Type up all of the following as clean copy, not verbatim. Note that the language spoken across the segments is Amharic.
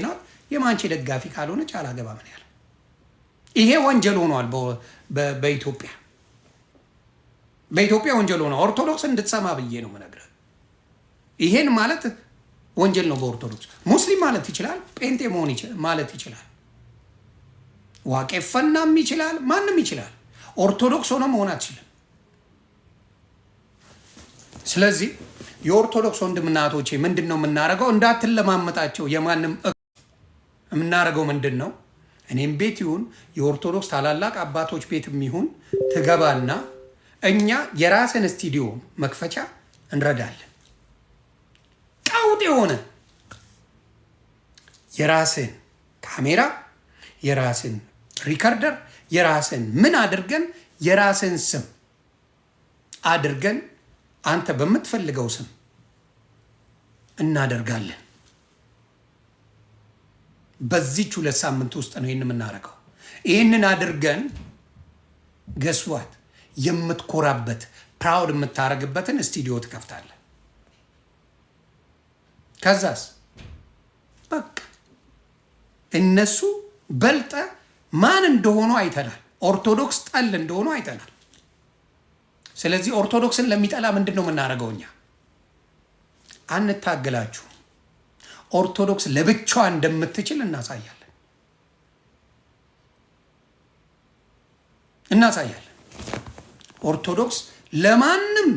ነው የማንቼ ደጋፊ ካልሆነች አላገባም ነው ያለው። ይሄ ወንጀል ሆኗል በኢትዮጵያ ወንጀል ሆኗል። ኦርቶዶክስ እንድትሰማ ብዬ ነው የምነግርህ። ይሄን ማለት ወንጀል ነው በኦርቶዶክስ። ሙስሊም ማለት ይችላል፣ ጴንጤ መሆን ማለት ይችላል፣ ዋቄፈናም ይችላል፣ ማንም ይችላል። ኦርቶዶክስ ሆነ መሆን አትችልም። ስለዚህ የኦርቶዶክስ ወንድምና እህቶቼ ምንድነው የምናደርገው? እንዳትለማመጣቸው የማንም የምናደርገው ምንድነው? እኔም ቤት ይሁን የኦርቶዶክስ ታላላቅ አባቶች ቤትም ይሁን ትገባና እኛ የራስን ስቱዲዮ መክፈቻ እንረዳለን። ቀውጥ የሆነ የራስን ካሜራ፣ የራስን ሪከርደር፣ የራስን ምን አድርገን የራስን ስም አድርገን አንተ በምትፈልገው ስም እናደርጋለን። በዚህች 2 ሳምንት ውስጥ ነው ይሄን የምናደርገው። ይሄንን አድርገን ገስዋት የምትኮራበት ፕራውድ የምታረግበትን ስቱዲዮ ትከፍታለህ። ከዛስ በቃ እነሱ በልጠ ማን እንደሆኑ አይተናል። ኦርቶዶክስ ጠል እንደሆኑ አይተናል። ስለዚህ ኦርቶዶክስን ለሚጠላ ምንድን ነው የምናደርገው? እኛ አንታገላችሁ። ኦርቶዶክስ ለብቻዋ እንደምትችል እናሳያለን። ኦርቶዶክስ ለማንም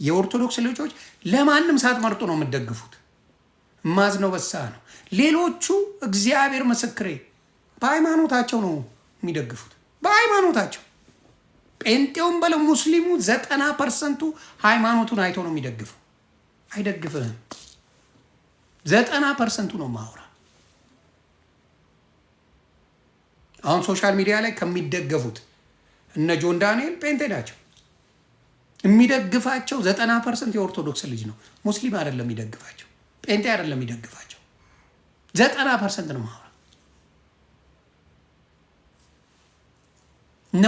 የኦርቶዶክስ ልጆች ለማንም ሳትመርጡ ነው የምትደግፉት። ማዝነው በሳ ነው። ሌሎቹ እግዚአብሔር ምስክሬ በሃይማኖታቸው ነው የሚደግፉት። በሃይማኖታቸው ጴንጤውን በለው ሙስሊሙ 90% ሃይማኖቱን አይቶ ነው የሚደግፈው። አይደግፍህም። 90% ነው ማውራ። አሁን ሶሻል ሚዲያ ላይ ከሚደገፉት እነ ጆን ዳንኤል ጴንጤ ናቸው። የሚደግፋቸው 90% የኦርቶዶክስ ልጅ ነው። ሙስሊም አይደለም የሚደግፋቸው፣ ጴንጤ አይደለም የሚደግፋቸው። 90% ነው ማውራ። እነ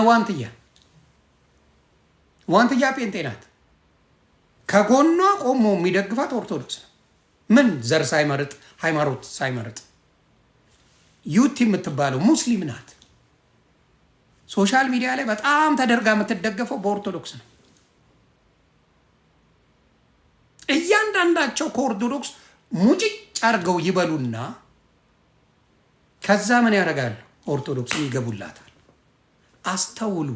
ዋንትያ ጴንጤ ናት። ከጎኗ ቆሞ የሚደግፋት ኦርቶዶክስ ነው። ምን ዘር ሳይመርጥ ሃይማኖት ሳይመርጥ። ዩቲ የምትባለው ሙስሊም ናት። ሶሻል ሚዲያ ላይ በጣም ተደርጋ የምትደገፈው በኦርቶዶክስ ነው። እያንዳንዳቸው ከኦርቶዶክስ ሙጭጭ አድርገው ይበሉና ከዛ ምን ያደርጋሉ? ኦርቶዶክስን ይገቡላታል። አስተውሉ።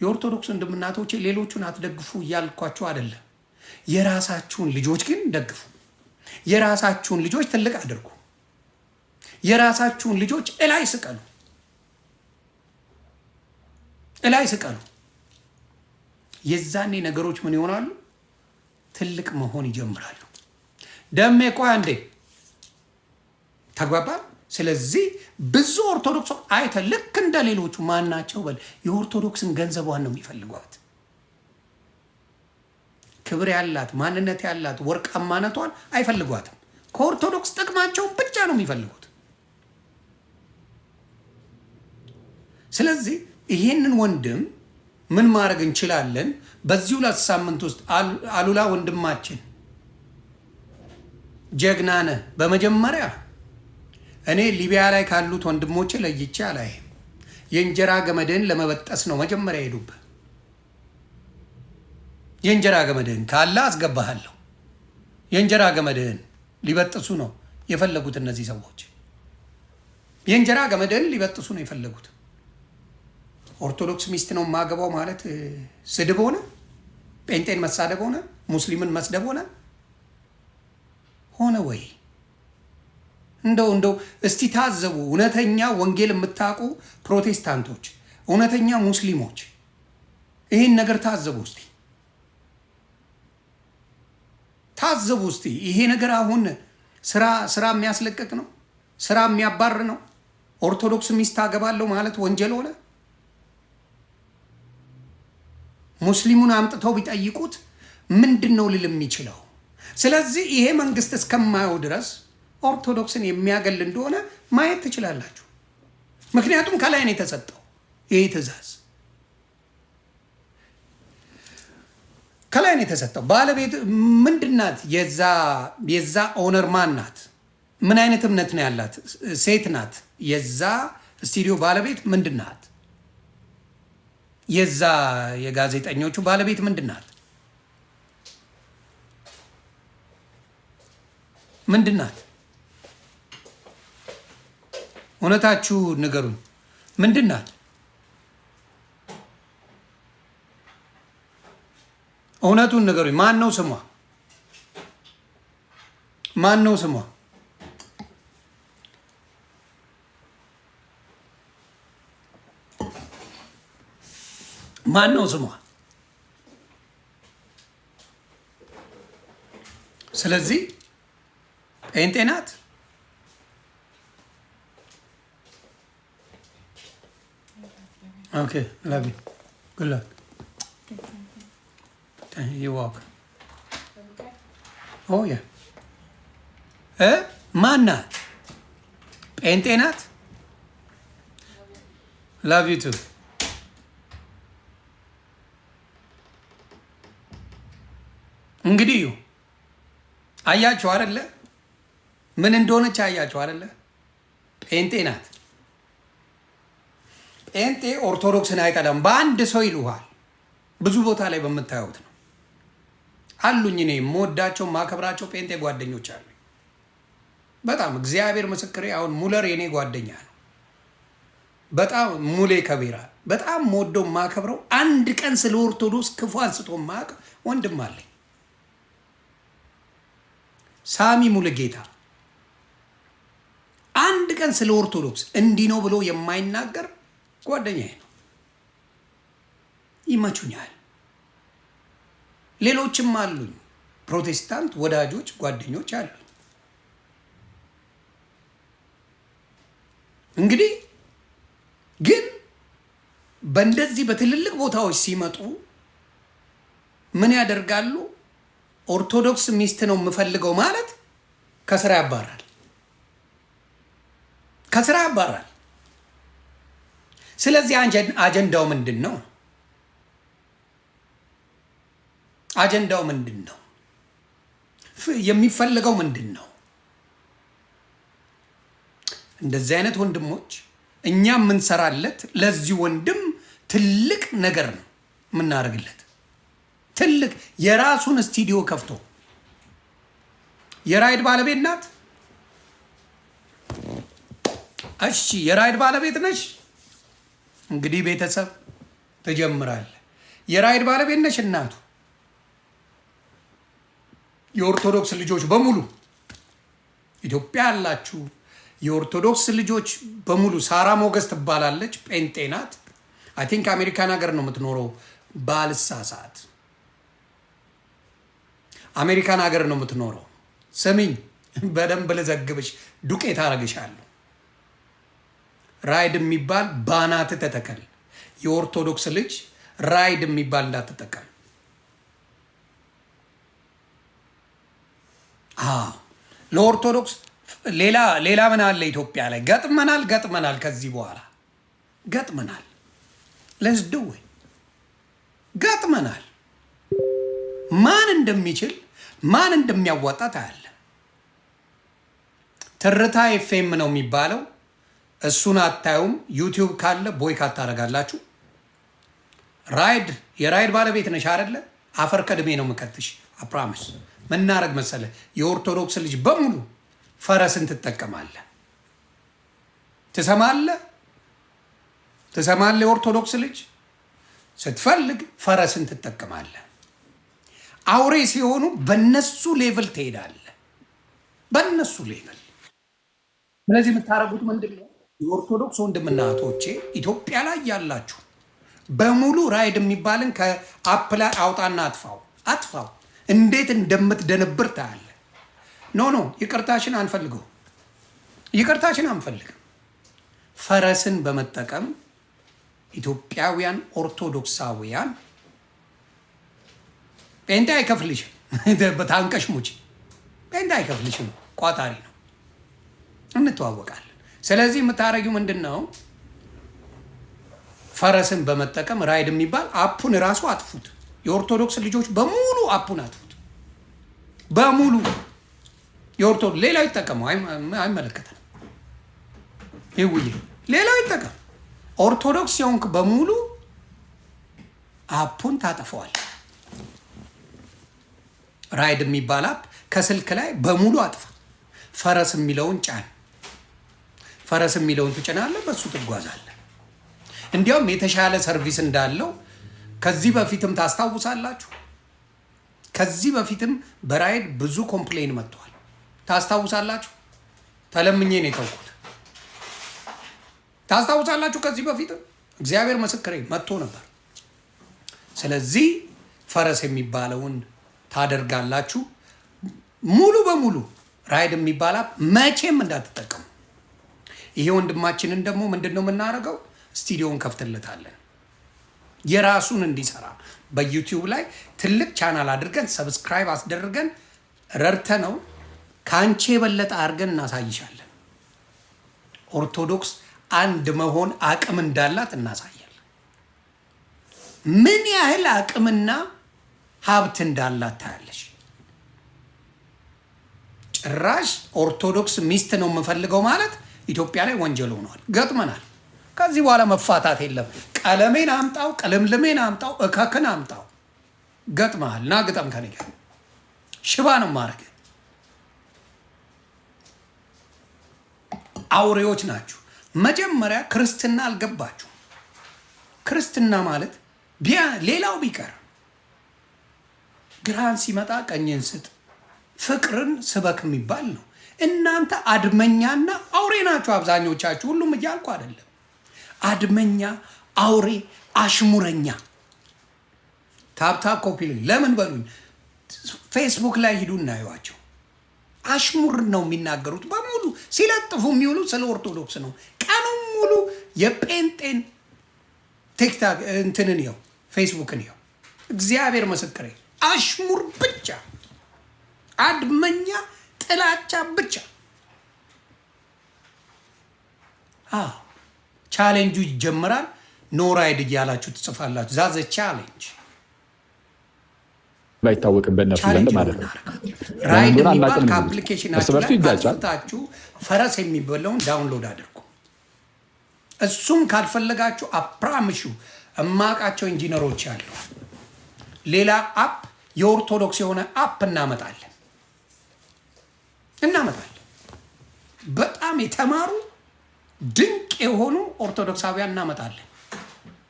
የኦርቶዶክስ ወንድምናቶቼ ሌሎቹን አትደግፉ እያልኳቸው አይደለም። የራሳችሁን ልጆች ግን ደግፉ። የራሳችሁን ልጆች ትልቅ አድርጉ። የራሳችሁን ልጆች እላይ ስቀሉ። የዛኔ ነገሮች ምን ይሆናሉ? ትልቅ መሆን ይጀምራሉ። ደሜ ቆይ አንዴ ተግባባ። ስለዚህ ብዙ ኦርቶዶክስ አይተ ልክ እንደ ሌሎቹ ማናቸው በል የኦርቶዶክስን ገንዘቧን ነው የሚፈልጓት። ክብር ያላት ማንነት ያላት ወርቃማነቷን አይፈልጓትም። ከኦርቶዶክስ ጥቅማቸውን ብቻ ነው የሚፈልጉት። ስለዚህ ይሄንን ወንድም ምን ማድረግ እንችላለን? በዚህ 2 ሳምንት ውስጥ አሉላ ወንድማችን ጀግና ነህ። በመጀመሪያ እኔ ሊቢያ ላይ ካሉት ወንድሞቼ ለይቼ አላየም። የእንጀራ ገመድህን ለመበጠስ ነው መጀመሪያ ሄዱብህ። የእንጀራ ገመድህን ካለ አስገባሃለሁ። የእንጀራ ገመድህን ሊበጥሱ ነው የፈለጉት እነዚህ ሰዎች። የእንጀራ ገመድህን ሊበጥሱ ነው የፈለጉት። ኦርቶዶክስ ሚስት ነው ማገባው ማለት ስድብ ሆነ? ጴንጤን መሳደብ ሆነ? ሙስሊምን መስደብ ሆነ ወይ? እንደው እስቲ ታዘቡ። እውነተኛ ወንጌል የምታውቁ ፕሮቴስታንቶች፣ እውነተኛ ሙስሊሞች ይህን ነገር ታዘቡ እስቲ። ታዘቡ እስቲ። ይሄ ነገር አሁን ስራ የሚያስለቅቅ ነው፣ ስራ የሚያባር ነው። ኦርቶዶክስ ሚስት አገባለሁ ማለት ወንጀል ሆነ? ሙስሊሙን አምጥተው ቢጠይቁት ምንድን ነው ልል የሚችለው? ስለዚህ ይሄ መንግስት እስከማየው ድረስ ኦርቶዶክስን የሚያገል እንደሆነ ማየት ትችላላችሁ። ምክንያቱም ከላይ ነው የተሰጠው ይሄ ትእዛዝ። ከላይ ነው የተሰጠው። ባለቤት ምንድናት? የዛ ኦነር ማን ናት? ምን አይነት እምነት ነው ያላት? ሴት ናት። የዛ ስቱዲዮ ባለቤት ምንድን ናት? የዛ የጋዜጠኞቹ ባለቤት ምንድን ናት? ምንድን ናት? እውነታችሁ ንገሩኝ። ምንድን ናት? እውነቱን ንገሩኝ። ማን ነው ስሟ? ማን ነው ስሟ? ማን ነው ስሟ? ስለዚህ ጴንጤ ናት። ኦኬ ላቪ ጉድ ላክ ዩ ዋክ ኦ ያ ማን ናት? ጴንጤ ናት። ላቭ ዩ ቱ እንግዲህ አያችሁ አይደለ? ምን እንደሆነች አያችሁ አይደለ? ጴንጤ ናት። ጴንጤ ኦርቶዶክስን አይጠላም። በአንድ ሰው ይሉሃል። ብዙ ቦታ ላይ በምታዩት ነው አሉኝ። እኔ የምወዳቸው ማከብራቸው ጴንጤ ጓደኞች አሉ። በጣም እግዚአብሔር ምስክሬ። አሁን ሙለር የኔ ጓደኛ ነው። በጣም ሙሌ ከቤራ በጣም የምወደው ማከብረው፣ አንድ ቀን ስለ ኦርቶዶክስ ክፉ አንስቶ ማቅ ወንድም አለኝ። ሳሚ ሙሉጌታ አንድ ቀን ስለ ኦርቶዶክስ እንዲህ ነው ብሎ የማይናገር ጓደኛዬ ነው። ይመቹኛል። ሌሎችም አሉኝ፣ ፕሮቴስታንት ወዳጆች ጓደኞች አሉኝ። እንግዲህ ግን በእንደዚህ በትልልቅ ቦታዎች ሲመጡ ምን ያደርጋሉ? ኦርቶዶክስ ሚስት ነው የምፈልገው ማለት ከስራ ያባራል፣ ከስራ ያባራል። ስለዚህ አጀንዳው ምንድን ነው? አጀንዳው ምንድን ነው? የሚፈልገው ምንድን ነው? እንደዚህ አይነት ወንድሞች እኛ የምንሰራለት ለዚህ ወንድም ትልቅ ነገር ነው የምናደርግለት። ትልቅ የራሱን ስቱዲዮ ከፍቶ የራይድ ባለቤት ናት። እሺ የራይድ ባለቤት ነሽ። እንግዲህ ቤተሰብ ትጀምራለህ። የራይድ ባለቤት ነሽ እናቱ። የኦርቶዶክስ ልጆች በሙሉ ኢትዮጵያ ያላችሁ የኦርቶዶክስ ልጆች በሙሉ ሳራ ሞገስ ትባላለች። ጴንጤ ናት። አይ ቲንክ አሜሪካን ሀገር ነው የምትኖረው ባልሳሳት። አሜሪካን ሀገር ነው የምትኖረው። ስሚኝ በደንብ ልዘግብሽ፣ ዱቄት አረግሻለሁ። ራይድ የሚባል ባናት ተተከል። የኦርቶዶክስ ልጅ ራይድ የሚባል እንዳትጠቀም። ለኦርቶዶክስ ሌላ ምን አለ? ኢትዮጵያ ላይ ገጥመናል። ከዚህ በኋላ ገጥመናል። ለዝድው ገጥመናል። ማን እንደሚችል ማን እንደሚያዋጣ ታያለ። ትርታ ኤፍኤም ነው የሚባለው። እሱን አታዩም። ዩቲዩብ ካለ ቦይካት ታደርጋላችሁ። የራይድ ባለቤት ነሽ አይደለ? አፈር ከድሜ ነው የምከትሽ። አፕራምስ ምናረግ መሰለ? የኦርቶዶክስ ልጅ በሙሉ ፈረስን ትጠቀማለህ። ትሰማለህ? የኦርቶዶክስ ልጅ ስትፈልግ ፈረስን ትጠቀማለህ። አውሬ ሲሆኑ በነሱ ሌቭል ትሄዳለህ፣ በነሱ ሌቭል። ስለዚህ የምታረጉት ምንድን ነው? የኦርቶዶክስ ወንድምና እህቶቼ ኢትዮጵያ ላይ ያላችሁ በሙሉ ራይድ የሚባልን ከአፕ ላይ አውጣና አጥፋው። እንዴት እንደምትደነብር ታያለ። ኖ ይቅርታሽን አንፈልገው፣ ይቅርታሽን አንፈልግም። ፈረስን በመጠቀም ኢትዮጵያውያን ኦርቶዶክሳውያን ጴንጤ አይከፍልሽም። በታንቀሽ ሙጪ። ጴንጤ አይከፍልሽም፣ ቋጣሪ ነው። እንተዋወቃለን። ስለዚህ የምታረጊው ምንድን ነው? ፈረስን በመጠቀም ራይድ የሚባል አፑን ራሱ አጥፉት። የኦርቶዶክስ ልጆች በሙሉ አፑን አጥፉት። በሙሉ ሌላው ይጠቀመው፣ አይመለከተንም። ይውይ ሌላው ይጠቀም። ኦርቶዶክስ የሆንክ በሙሉ አፑን ታጠፈዋል። ራይድ የሚባል አፕ ከስልክ ላይ በሙሉ አጥፋ። ፈረስ የሚለውን ጫን። ፈረስ የሚለውን ትጭናለህ፣ በሱ ትጓዛለህ። እንዲያውም የተሻለ ሰርቪስ እንዳለው ከዚህ በፊትም ታስታውሳላችሁ። ከዚህ በፊትም በራይድ ብዙ ኮምፕሌን መጥቷል። ታስታውሳላችሁ። ተለምኜ ነው የተውኩት። ታስታውሳላችሁ። ከዚህ በፊትም እግዚአብሔር ምስክሬ መጥቶ ነበር። ስለዚህ ፈረስ የሚባለውን ታደርጋላችሁ። ሙሉ በሙሉ ራይድ የሚባል አፕ መቼም እንዳትጠቀሙ። ይሄ ወንድማችንን ደግሞ ምንድን ነው የምናደርገው? ስቱዲዮን ከፍትለታለን የራሱን እንዲሰራ በዩቲዩብ ላይ ትልቅ ቻናል አድርገን ሰብስክራይብ አስደርገን ረድተ ነው ከአንቺ የበለጠ አድርገን እናሳይሻለን። ኦርቶዶክስ አንድ መሆን አቅም እንዳላት እናሳያለን። ምን ያህል አቅምና ሀብት እንዳላት ታያለሽ። ጭራሽ ኦርቶዶክስ ሚስት ነው የምፈልገው ማለት ኢትዮጵያ ላይ ወንጀል ሆኗል። ገጥመናል። ከዚህ በኋላ መፋታት የለም። ቀለሜን አምጣው፣ ቀለምልሜን አምጣው፣ እከክን አምጣው። ገጥመሃል። ና ግጠም ከኔ ጋር። ሽባ ነው ማድረግ። አውሬዎች ናችሁ። መጀመሪያ ክርስትና አልገባችሁ። ክርስትና ማለት ሌላው ቢቀር ግራን ሲመጣ ቀኝን ስጥ፣ ፍቅርን ስበክ የሚባል ነው። እናንተ አድመኛና አውሬ ናችሁ አብዛኞቻችሁ። ሁሉም እያልኩ አይደለም። አድመኛ፣ አውሬ፣ አሽሙረኛ። ታብታብ ኮፒ ለምን በሉኝ። ፌስቡክ ላይ ሂዱ እናዩዋቸው። አሽሙር ነው የሚናገሩት በሙሉ። ሲለጥፉ የሚውሉ ስለ ኦርቶዶክስ ነው። ቀኑን ሙሉ የጴንጤን ቲክታክ እንትንን ይኸው ፌስቡክን ይኸው። እግዚአብሔር ምስክሬ፣ አሽሙር ብቻ፣ አድመኛ፣ ጥላቻ ብቻ። ቻሌንጁ ይጀምራል። ኖራይድ እያላችሁ ትጽፋላችሁ። ዛዘ ቻሌንጅ ባይታወቅበት ነፍስ ዘንድ ማለት ነው። ራይድ የሚባል ከአፕሊኬሽናችሁ ላይ አጥፍታችሁ ፈረስ የሚበላውን ዳውንሎድ አድርጉ። እሱም ካልፈለጋችሁ አፕራምሹ እማቃቸው ኢንጂነሮች አሉ። ሌላ አፕ የኦርቶዶክስ የሆነ አፕ እናመጣለን። በጣም የተማሩ ድንቅ የሆኑ ኦርቶዶክሳውያን እናመጣለን።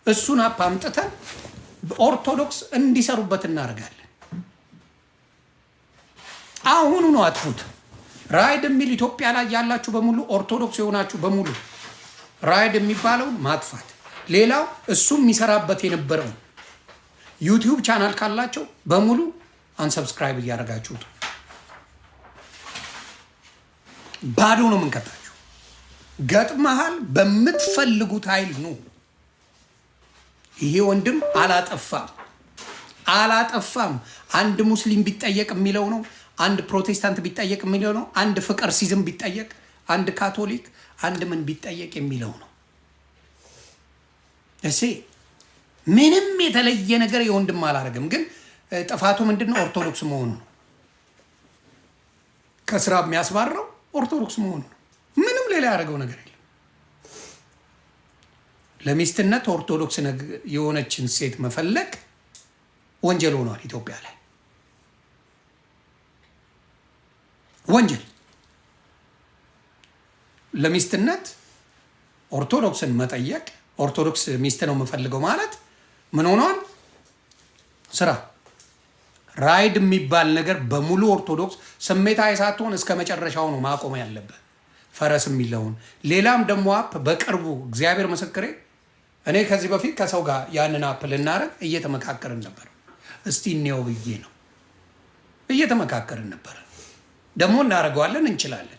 እሱን አፕ አምጥተን ኦርቶዶክስ እንዲሰሩበት እናደርጋለን። አሁኑ ነው አጥፉት። ራይድ የሚል ኢትዮጵያ ላይ ያላችሁ በሙሉ ኦርቶዶክስ የሆናችሁ በሙሉ ራይድ የሚባለውን ማጥፋት። ሌላው እሱ የሚሰራበት የነበረውን ዩቲዩብ ቻናል ካላቸው በሙሉ አንሰብስክራይብ እያደረጋችሁት ባዶ ነው የምንከታችሁ። ገጥመሃል። በምትፈልጉት ኃይል ነው። ይሄ ወንድም አላጠፋም። አንድ ሙስሊም ቢጠየቅ የሚለው ነው። አንድ ፕሮቴስታንት ቢጠየቅ የሚለው ነው። አንድ ፍቅር ሲዝም ቢጠየቅ፣ አንድ ካቶሊክ፣ አንድ ምን ቢጠየቅ የሚለው ነው። ምንም የተለየ ነገር የወንድም አላደረግም። ግን ጥፋቱ ምንድነው? ኦርቶዶክስ መሆኑ ነው። ከስራ የሚያስባረው ኦርቶዶክስ መሆኑ ነው። ምንም ሌላ ያደረገው ነገር የለም። ለሚስትነት ኦርቶዶክስ የሆነችን ሴት መፈለግ ወንጀል ሆኗል ኢትዮጵያ ላይ ወንጀል። ለሚስትነት ኦርቶዶክስን መጠየቅ፣ ኦርቶዶክስ ሚስት ነው የምፈልገው ማለት ምን ሆኗል? ስራ። ራይድ የሚባል ነገር በሙሉ ኦርቶዶክስ ስሜታዊ ሳትሆን እስከ መጨረሻው ነው ማቆም ያለበት። ፈረስ የሚለውን ሌላም ደግሞ አፕ በቅርቡ እግዚአብሔር ምስክሬ፣ እኔ ከዚህ በፊት ከሰው ጋር ያንን አፕ ልናደርግ እየተመካከርን ነበር። እስቲ እኔው ብዬ ነው እየተመካከርን ነበር። ደግሞ እናደርገዋለን፣ እንችላለን።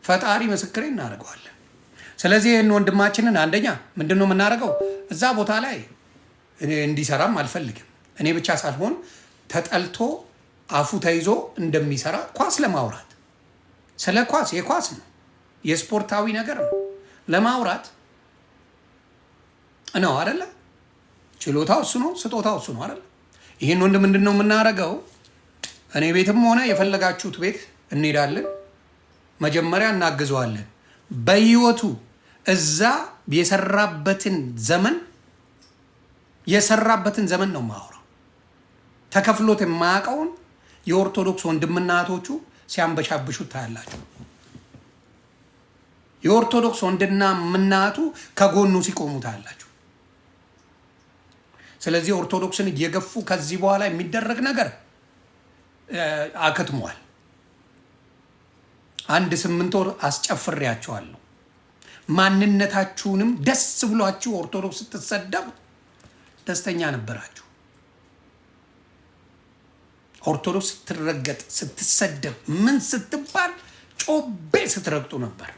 ፈጣሪ ምስክሬ እናደርገዋለን። ስለዚህ ይህን ወንድማችንን አንደኛ ምንድነው የምናደርገው? እዛ ቦታ ላይ እንዲሰራም አልፈልግም። እኔ ብቻ ሳልሆን ተጠልቶ አፉ ተይዞ እንደሚሰራ ኳስ ለማውራት ስለ ኳስ የኳስ ነው የስፖርታዊ ነገር ነው ለማውራት ነው አይደለ? ችሎታው እሱ ነው፣ ስጦታው እሱ ነው አይደለ? ይህን ወንድ ምንድነው የምናደርገው? እኔ ቤትም ሆነ የፈለጋችሁት ቤት እንሄዳለን። መጀመሪያ እናግዘዋለን። በህይወቱ እዛ የሰራበትን ዘመን ነው ማወራው። ተከፍሎት የማያውቀውን የኦርቶዶክስ ወንድምና እህቶቹ ሲያንበሻብሹት ታያላችሁ። የኦርቶዶክስ ወንድና ምናቱ ከጎኑ ሲቆሙ ታያላችሁ። ስለዚህ ኦርቶዶክስን እየገፉ ከዚህ በኋላ የሚደረግ ነገር አከትሟል። 8 ወር አስጨፍሬያቸዋለሁ። ማንነታችሁንም ደስ ብሏችሁ ኦርቶዶክስ ስትሰደብ ደስተኛ ነበራችሁ። ኦርቶዶክስ ስትረገጥ ስትሰደብ ምን ስትባል ጮቤ ስትረግጡ ነበር።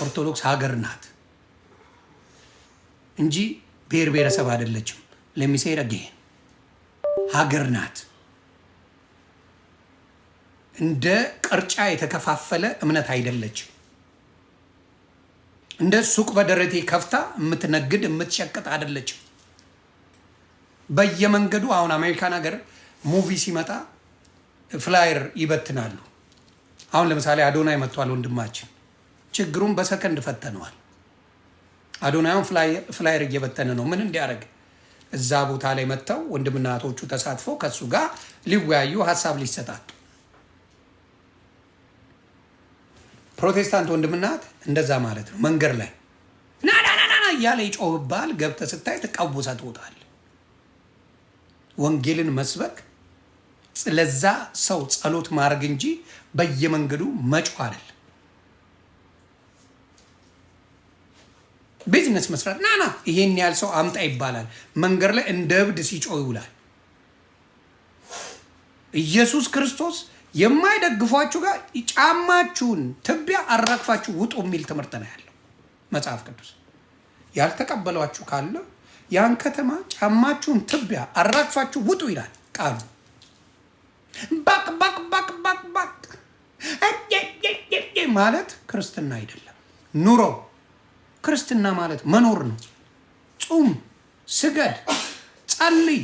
ኦርቶዶክስ ሀገር ናት እንጂ ብሔር ብሔረሰብ አይደለችም። ለሚሴራ ጌን ሀገር ናት። እንደ ቅርጫ የተከፋፈለ እምነት አይደለችም። እንደ ሱቅ በደረቴ ከፍታ የምትነግድ የምትሸቅጥ አይደለችም። በየመንገዱ አሁን አሜሪካን ሀገር ሙቪ ሲመጣ ፍላየር ይበትናሉ። አሁን ለምሳሌ አዶናይ መጥቷል ወንድማችን፣ ችግሩን በሰከንድ ፈተነዋል። አዶናይን ፍላየር እየበተነ ነው። ምን እንዲያደርግ እዛ ቦታ ላይ መጥተው ወንድምና እህቶቹ ተሳትፈው ከሱ ጋር ሊወያዩ ሀሳብ ሊሰጣጡ። ፕሮቴስታንት ወንድምናት እንደዛ ማለት ነው። መንገድ ላይ ና እያለ ይጮህባል። ገብተህ ስታይ ተቃውሰህ ትወጣለህ። ወንጌልን መስበክ ለዛ ሰው ጸሎት ማድረግ እንጂ በየመንገዱ መጮህ አይደለም። ቢዝነስ መስራት ና ይሄን ያህል ሰው አምጣ ይባላል። መንገድ ላይ እንደ እብድ ሲጮህ ይውላል። ኢየሱስ ክርስቶስ የማይደግፏችሁ ጋር ጫማችሁን ትቢያ አራግፋችሁ ውጡ የሚል ትምህርት ነው ያለው መጽሐፍ ቅዱስ። ያልተቀበሏችሁ ካለ ያን ከተማ ጫማችሁን ትቢያ አራግፋችሁ ውጡ ይላል ቃሉ። ባክ ማለት ክርስትና አይደለም። ኑሮ ክርስትና ማለት መኖር ነው። ጹም፣ ስገድ፣ ጸልይ፣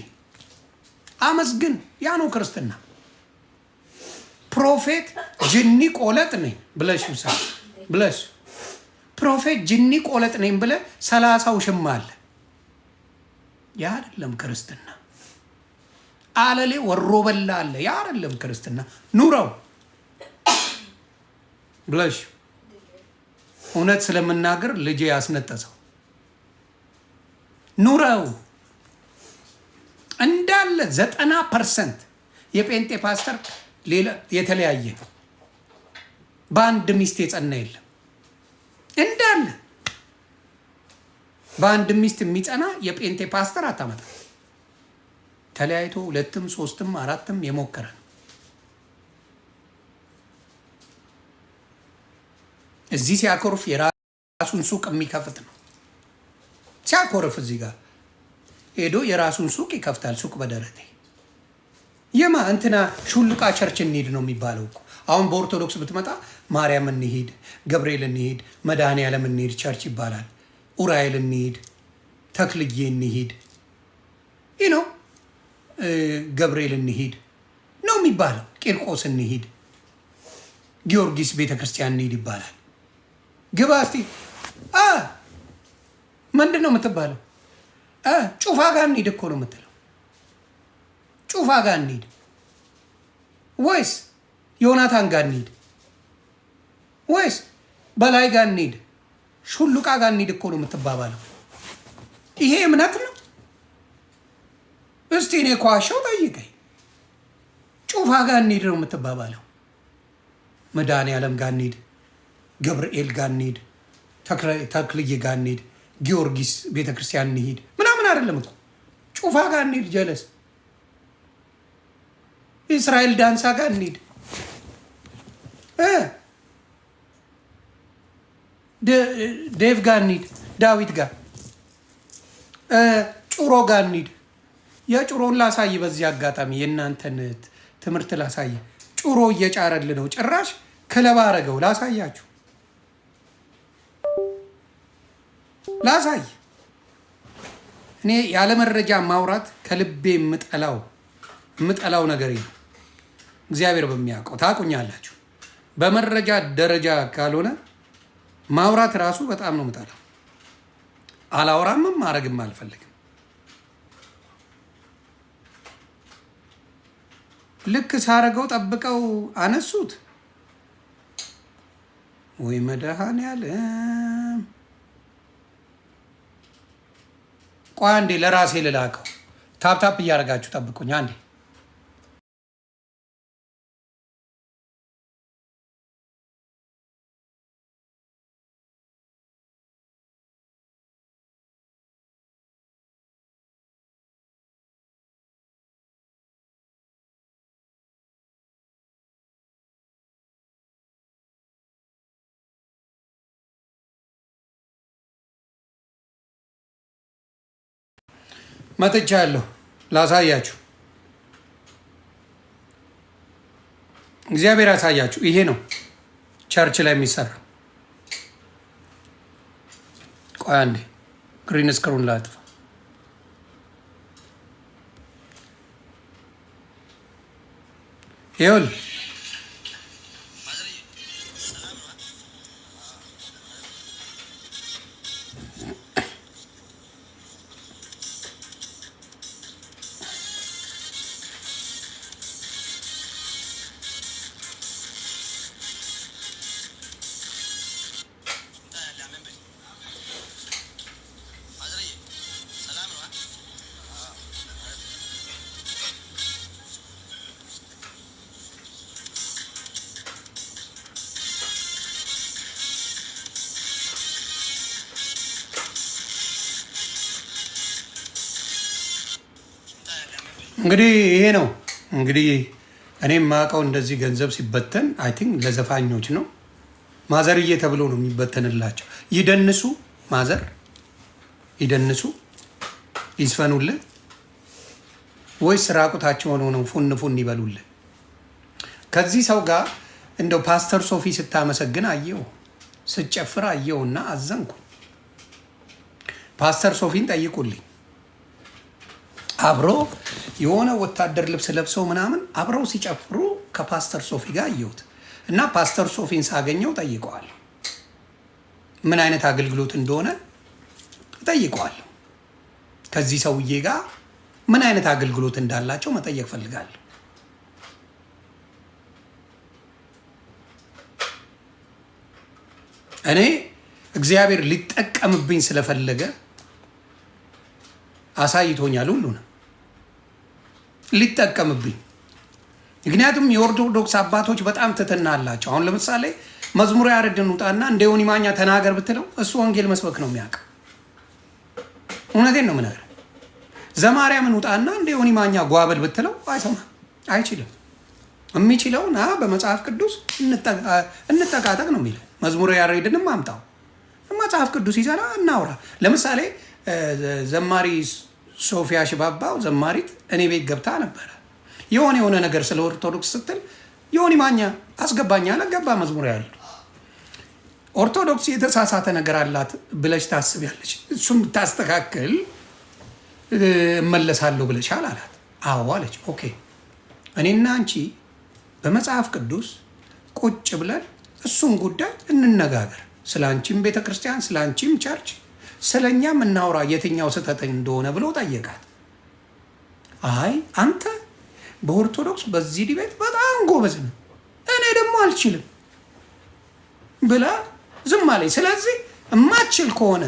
አመስግን። ያ ነው ክርስትና። ፕሮፌት ጅኒ ቆለጥ ነኝ ብለሽ ብለሽ ፕሮፌት ጅኒ ቆለጥ ነኝ ብለ 30 ውሽማ አለ። ያ አይደለም ክርስትና። አለሌ ወሮ በላ አለ። ያ አይደለም ክርስትና። ኑረው ብለሽ እውነት ስለምናገር ልጄ ያስነጠሰው ኑረው እንዳለ 90% የጴንጤ ፓስተር ሌላ የተለያየ ነው። በአንድ ሚስት የጸና የለም። እንዳለ በአንድ ሚስት የሚጸና የጴንጤ ፓስተር አታመጣ። ተለያይቶ 2ም 3ም 4ም የሞከረ ነው። እዚህ ሲያኮርፍ የራሱን ሱቅ የሚከፍት ነው። ሲያኮርፍ እዚህ ጋር ሄዶ የራሱን ሱቅ ይከፍታል። ሱቅ በደረቴ የማ እንትና ሹልቃ ቸርች እንሂድ ነው የሚባለው እኮ። አሁን በኦርቶዶክስ ብትመጣ ማርያም እንሂድ፣ ገብርኤል እንሂድ፣ መድኃኔዓለም እንሂድ ቸርች ይባላል። ኡራኤል እንሂድ፣ ተክልዬ እንሂድ፣ ይህ ነው ገብርኤል እንሂድ ነው የሚባለው። ቂርቆስ እንሂድ፣ ጊዮርጊስ ቤተክርስቲያን እንሂድ ይባላል። ግባ እስቲ ምንድን ነው የምትባለው? ጩፋ ጋር እንሂድ እኮ ነው የምትለው። ጩፋ ጋር እንሂድ ወይስ ዮናታን ጋር እንሂድ ወይስ በላይ ጋር እንሂድ፣ ሹሉቃ ጋር እንሂድ እኮ ነው የምትባባለው። ይሄ እምነት ነው? እስቲ እኔ ኳሸው ጠይቀኝ። ጩፋ ጋር እንሂድ ነው የምትባባለው። መድኃኔዓለም ጋር እንሂድ፣ ገብርኤል ጋር እንሂድ፣ ተክልዬ ጋር እንሂድ፣ ጊዮርጊስ ቤተክርስቲያን እንሂድ ምናምን አይደለም እኮ። ጩፋ ጋር እንሂድ፣ ጀለስ እስራኤል ዳንሳ ጋር እንሂድ፣ ዴቭ ጋር እንሂድ፣ ዳዊት ጋር ጩሮ ጋር እንሂድ። የጩሮን ላሳይ። በዚህ አጋጣሚ የእናንተን ትምህርት ላሳይ። ጩሮ እየጫረል ነው። ጭራሽ ክለብ አረገው። ላሳያችሁ፣ ላሳይ። እኔ ያለ መረጃ ማውራት ከልቤ የምጠላው ነገር ነው። እግዚአብሔር በሚያውቀው ታቁኛላችሁ። በመረጃ ደረጃ ካልሆነ ማውራት ራሱ በጣም ነው የምጠላው። አላወራምም፣ ማድረግም አልፈልግም። ልክ ሳረገው ጠብቀው አነሱት። ወይ መድኃኔዓለም! ቆይ አንዴ ለራሴ ልላከው። ታፕታፕ እያደረጋችሁ ጠብቁኝ አንዴ። መጥቻለሁ ላሳያችሁ። እግዚአብሔር ያሳያችሁ። ይሄ ነው ቸርች ላይ የሚሰራው። ቆይ አንዴ ግሪን ስክሩን ላጥፋ። ይኸውልህ እንግዲህ ይሄ ነው እንግዲህ እኔ የማውቀው እንደዚህ ገንዘብ ሲበተን አይ ቲንክ ለዘፋኞች ነው። ማዘርዬ ተብሎ ነው የሚበተንላቸው። ይደንሱ፣ ማዘር ይደንሱ፣ ይስፈኑልን ወይስ ራቁታቸውን ሆነው ፉን ፉን ይበሉልን? ከዚህ ሰው ጋር እንደው ፓስተር ሶፊ ስታመሰግን አየው፣ ስጨፍር አየውና አዘንኩ። ፓስተር ሶፊን ጠይቁልኝ። አብሮ የሆነ ወታደር ልብስ ለብሰው ምናምን አብረው ሲጨፍሩ ከፓስተር ሶፊ ጋር አየሁት እና ፓስተር ሶፊን ሳገኘው ጠይቀዋለሁ። ምን አይነት አገልግሎት እንደሆነ ጠይቀዋለሁ። ከዚህ ሰውዬ ጋር ምን አይነት አገልግሎት እንዳላቸው መጠየቅ ፈልጋለሁ። እኔ እግዚአብሔር ሊጠቀምብኝ ስለፈለገ አሳይቶኛል ሁሉንም ሊጠቀምብኝ። ምክንያቱም የኦርቶዶክስ አባቶች በጣም ትትና አላቸው። አሁን ለምሳሌ መዝሙረ ያሬድን ውጣና እንደ ዮኒ ማኛ ተናገር ብትለው እሱ ወንጌል መስበክ ነው የሚያውቀው። እውነቴን ነው የምነግርህ። ዘማርያምን ውጣና እንደ ዮኒ ማኛ ጓበል ብትለው አይሰማም፣ አይችልም። የሚችለው ና በመጽሐፍ ቅዱስ እንጠቃጠቅ ነው የሚለው። መዝሙረ ያሬድንም አምጣው መጽሐፍ ቅዱስ ይዘና እናውራ። ለምሳሌ ዘማሪ ሶፊያ ሽባባው ዘማሪት እኔ ቤት ገብታ ነበረ። የሆነ ነገር ስለ ኦርቶዶክስ ስትል ዮኒ ማኛ አስገባኝ አለ። ገባ መዝሙር ያሬድ። ኦርቶዶክስ የተሳሳተ ነገር አላት ብለሽ ታስቢያለሽ፣ እሱም ታስተካክል እመለሳለሁ ብለሻል አላት። አዎ አለች። ኦኬ እኔና አንቺ በመጽሐፍ ቅዱስ ቁጭ ብለን እሱን ጉዳይ እንነጋገር። ስለ አንቺም ቤተክርስቲያን፣ ስለ አንቺም ቸርች፣ ስለኛም እናውራ የትኛው ስህተት እንደሆነ ብሎ ጠየቃት። አይ አንተ በኦርቶዶክስ በዚህ ዲቤት በጣም ጎበዝ ነው፣ እኔ ደግሞ አልችልም ብላ ዝም አለኝ። ስለዚህ እማችል ከሆነ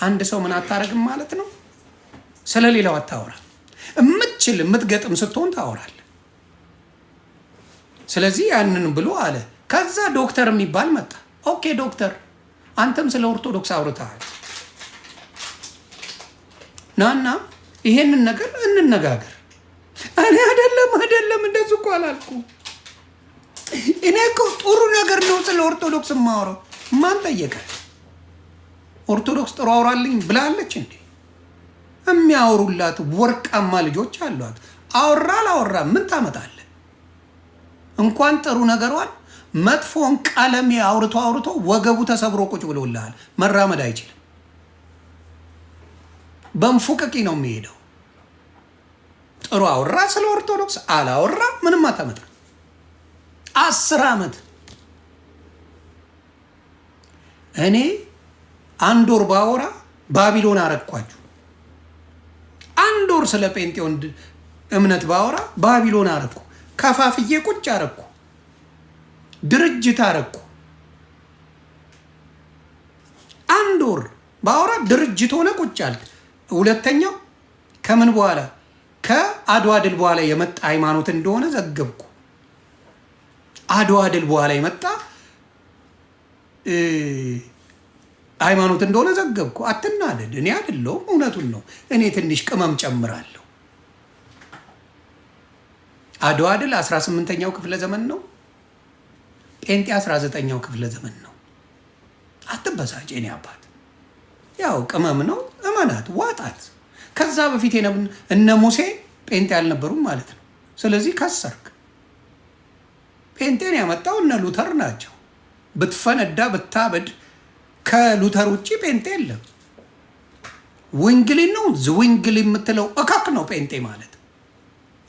አንድ ሰው ምን አታረግም ማለት ነው? ስለሌላው አታወራ። እምትችል የምትገጥም ስትሆን ታወራል። ስለዚህ ያንን ብሎ አለ። ከዛ ዶክተር የሚባል መጣ። ኦኬ ዶክተር አንተም ስለ ኦርቶዶክስ አውርተሃል፣ ናና ይሄንን ነገር እንነጋገር። እኔ አይደለም እንደሱ እኮ አላልኩም። እኔ እኮ ጥሩ ነገር ነው ስለ ኦርቶዶክስ የማወራው። ማን ጠየቀ? ኦርቶዶክስ ጥሩ አውራልኝ ብላለች እንዴ? የሚያወሩላት ወርቃማ ልጆች አሏት። አወራ አላወራ ምን ታመጣለ? እንኳን ጥሩ ነገሯን መጥፎን ቀለም አውርቶ ወገቡ ተሰብሮ ቁጭ ብሎልሃል። መራመድ አይችልም። በንፉቅቂ ነው የሚሄደው። ጥሩ አወራ ስለ ኦርቶዶክስ አላወራ ምንም አታመጣ። 10 ዓመት እኔ 1 ወር ባወራ ባቢሎን አረኳችሁ። 1 ወር ስለ ጴንጤውን እምነት ባወራ ባቢሎን አረኩ። ከፋፍዬ ቁጭ አረኩ። ድርጅት አረኩ። 1 ወር ባወራ ድርጅት ሆነ ቁጭ አለ። ሁለተኛው ከምን በኋላ ከአድዋ ድል በኋላ የመጣ ሃይማኖት እንደሆነ ዘገብኩ። አድዋ ድል በኋላ የመጣ ሃይማኖት እንደሆነ ዘገብኩ። አትናደድ፣ እኔ አይደለሁም፣ እውነቱን ነው። እኔ ትንሽ ቅመም ጨምራለሁ። አድዋ ድል 18ኛው ክፍለ ዘመን ነው። ጴንጤ 19ኛው ክፍለ ዘመን ነው። አትበሳጭ የኔ አባት። ያው ቅመም ነው፣ እመናት፣ ዋጣት። ከዛ በፊት እነ ሙሴ ጴንጤ አልነበሩም ማለት ነው። ስለዚህ ከሰርክ። ጴንጤን ያመጣው እነ ሉተር ናቸው። ብትፈነዳ ብታበድ ከሉተር ውጭ ጴንጤ የለም። ወንግሊን ነው ዝውንግል የምትለው እካክ ነው ጴንጤ ማለት።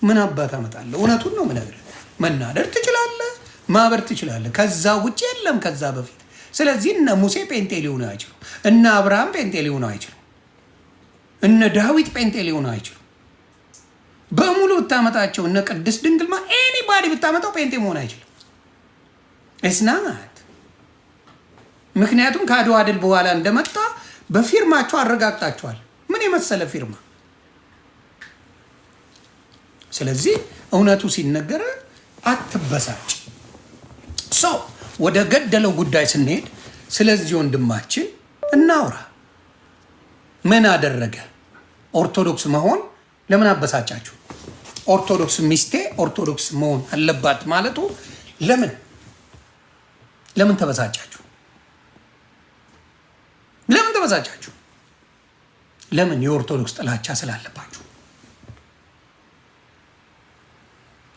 ምን አባት አመጣለሁ? እውነቱን ነው የምነግርህ። መናደር ትችላለህ፣ ማበር ትችላለህ። ከዛ ውጭ የለም ከዛ በፊት። ስለዚህ እነ ሙሴ ጴንጤ ሊሆኑ አይችሉ፣ እነ አብርሃም ጴንጤ ሊሆኑ አይችሉ፣ እነ ዳዊት ጴንጤ ሊሆኑ አይችሉ። በሙሉ ብታመጣቸው እነ ቅድስት ድንግልማ ኤኒባዲ ብታመጣው ጴንጤ መሆን አይችልም። እስናት ምክንያቱም ከአድዋ ድል በኋላ እንደመጣ በፊርማቸው አረጋግጣቸዋል። ምን የመሰለ ፊርማ። ስለዚህ እውነቱ ሲነገር አትበሳጭ። ሰው ወደ ገደለው ጉዳይ ስንሄድ ስለዚህ ወንድማችን እናውራ። ምን አደረገ? ኦርቶዶክስ መሆን ለምን አበሳጫችሁ? ኦርቶዶክስ ሚስቴ ኦርቶዶክስ መሆን አለባት ማለቱ ለምን ተበሳጫችሁ? ለምን ተበሳጫችሁ? ለምን? የኦርቶዶክስ ጥላቻ ስላለባችሁ።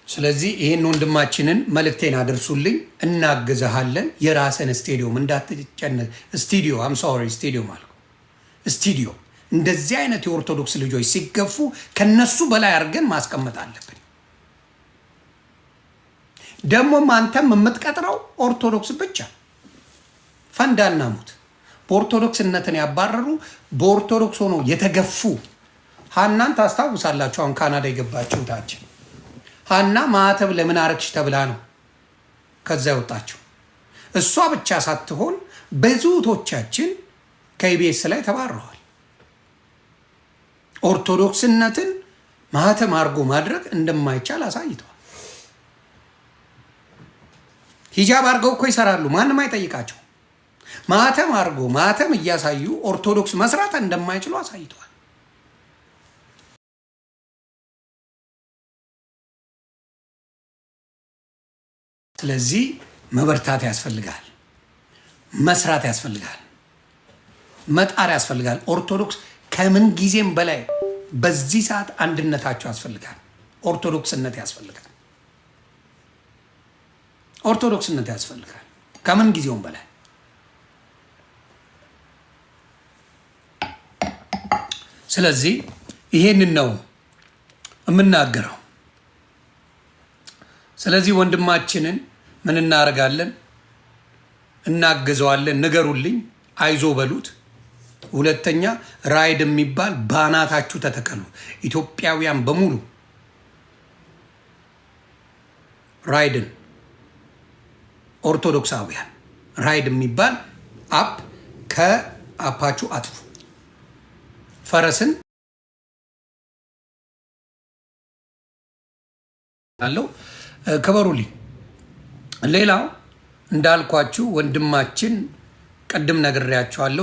ስለዚህ ይህን ወንድማችንን መልእክቴን አደርሱልኝ። እናግዘሃለን። የራስን ስቴዲዮም እንዳትጨነቅ። ስቱዲዮ እንደዚህ አይነት የኦርቶዶክስ ልጆች ሲገፉ ከነሱ በላይ አድርገን ማስቀመጥ አለብን። ደግሞም አንተም የምትቀጥረው ኦርቶዶክስ ብቻ። ፈንዳና ሙት። በኦርቶዶክስነትን ያባረሩ በኦርቶዶክስ ሆኖ የተገፉ ሀናን ታስታውሳላችሁ። አሁን ካናዳ የገባችው ታችን ሀና ማዕተብ ለምን አረግሽ ተብላ ነው ከዛ የወጣችው። እሷ ብቻ ሳትሆን ብዙቶቻችን ከኢቢኤስ ላይ ተባረዋል። ኦርቶዶክስነትን ማህተም አድርጎ ማድረግ እንደማይቻል አሳይተዋል። ሂጃብ አድርገው እኮ ይሰራሉ፣ ማንም አይጠይቃቸው። ማህተም አድርጎ ማህተም እያሳዩ ኦርቶዶክስ መስራት እንደማይችሉ አሳይተዋል። ስለዚህ መበርታት ያስፈልጋል፣ መስራት ያስፈልጋል፣ መጣር ያስፈልጋል። ኦርቶዶክስ ከምን ጊዜም በላይ በዚህ ሰዓት አንድነታቸው ያስፈልጋል። ኦርቶዶክስነት ያስፈልጋል። ኦርቶዶክስነት ያስፈልጋል ከምን ጊዜውም በላይ። ስለዚህ ይሄንን ነው የምናገረው። ስለዚህ ወንድማችንን ምን እናደርጋለን? እናግዘዋለን። ንገሩልኝ፣ አይዞ በሉት። ሁለተኛ ራይድ የሚባል ባናታችሁ ተተከሉ። ኢትዮጵያውያን በሙሉ ራይድን፣ ኦርቶዶክሳውያን ራይድ የሚባል አፕ ከአፓችሁ አጥፉ። ፈረስን አለው ክበሩልኝ። ሌላው እንዳልኳችሁ ወንድማችን ቅድም ነግሬያቸዋለሁ።